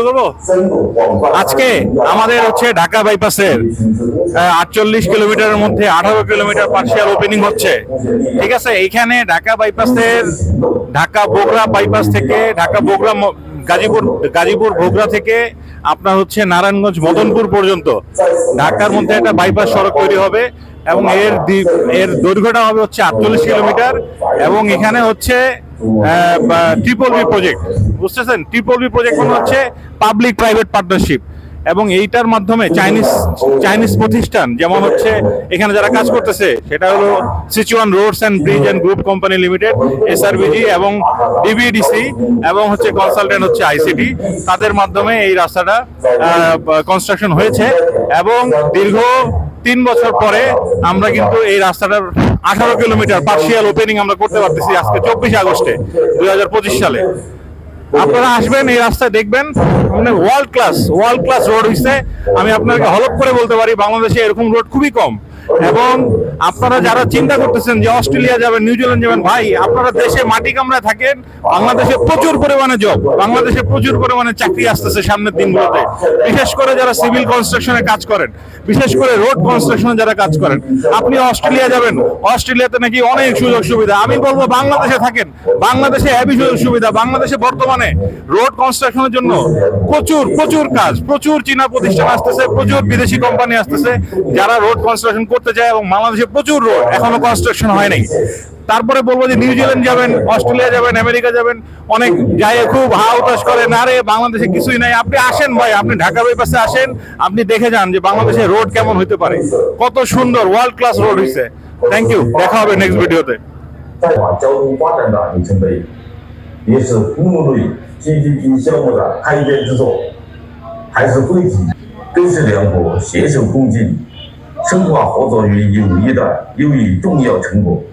করবো আজকে আমাদের হচ্ছে ঢাকা বাইপাসের 48 কিলোমিটারের মধ্যে 18 কিলোমিটার পার্সিয়াল ওপেনিং হচ্ছে। ঠিক আছে, এইখানে ঢাকা বাইপাসের ঢাকা বগুড়া বাইপাস থেকে ঢাকা বগুড়া গাজীপুর বগুড়া থেকে আপনার হচ্ছে নারায়ণগঞ্জ মদনপুর পর্যন্ত ঢাকার মধ্যে একটা বাইপাস সড়ক তৈরি হবে এবং এর দৈর্ঘ্যটা হবে হচ্ছে 48 কিলোমিটার এবং এখানে হচ্ছে ট্রিপল বি প্রজেক্ট, বুঝতেছেন? ট্রিপল বি প্রজেক্ট মানে হচ্ছে পাবলিক প্রাইভেট পার্টনারশিপ এবং এইটার মাধ্যমে চাইনিজ প্রতিষ্ঠান যেমন হচ্ছে এখানে যারা কাজ করতেছে সেটা হলো Sichuan roads and bridge and group company limited SRBG এবং ডিবিডিসি এবং হচ্ছে কনসালটেন্ট হচ্ছে ICT, তাদের মাধ্যমে এই রাস্তাটা কনস্ট্রাকশন হয়েছে এবং দীর্ঘ 3 বছর পরে আমরা কিন্তু এই রাস্তাটার 18 কিলোমিটার পার্সিয়াল ওপেনিং আমরা করতে পারতেছি আজকে 24 আগস্টে 2025 সালে। আপনারা আসবেন, এই রাস্তায় দেখবেন মানে ওয়ার্ল্ড ক্লাস রোড হইছে। আমি আপনাকে হলপ করে বলতে পারি বাংলাদেশে এরকম রোড খুবই কম। এবং আপনারা যারা চিন্তা করতেছেন যে অস্ট্রেলিয়া যাবেন, নিউজিল্যান্ড যাবেন, ভাই আপনারা দেশে মাটি কামড়ায় থাকেন। বাংলাদেশে প্রচুর পরিমাণে জব, বাংলাদেশে প্রচুর পরিমাণে চাকরি আসতেছে সামনের দিনগুলোতে, বিশেষ করে যারা সিভিল কনস্ট্রাকশনে কাজ করেন, বিশেষ করে রোড কনস্ট্রাকশনে যারা কাজ করেন। আপনি অস্ট্রেলিয়া যাবেন, অস্ট্রেলিয়াতে নাকি অনেক সুযোগ সুবিধা। আমি বলবো বাংলাদেশে থাকেন, বাংলাদেশে হেভি সুযোগ সুবিধা। বাংলাদেশে বর্তমানে রোড কনস্ট্রাকশনের জন্য প্রচুর কাজ, প্রচুর চীনা প্রতিষ্ঠান আসতেছে, প্রচুর বিদেশি কোম্পানি আসতেছে যারা রোড কনস্ট্রাকশন করতে চায় এবং বাংলাদেশে প্রচুর রোড এখনো কনস্ট্রাকশন হয় নাই। তারপরে বলবো যে নিউজিল্যান্ড যাবেন, অস্ট্রেলিয়া যাবেন, আমেরিকা যাবেন, অনেক জায়গায় খুব হাউতাশ করে না রে বাংলাদেশে কিছুই নাই। আপনি আসেন ভাই, আপনি ঢাকা বাইপাসে আসেন, আপনি দেখে যান যে বাংলাদেশের রোড কেমন হতে পারে, কত সুন্দর ওয়ার্ল্ড ক্লাস রোড হয়েছে। থ্যাংক ইউ, দেখা হবে নেক্সট ভিডিওতে।在往交通发展的里程碑，也是服务类 GDP 项目的开篇之作，还是汇集根式两国携手共进、深化合作与友谊的优异重要成果。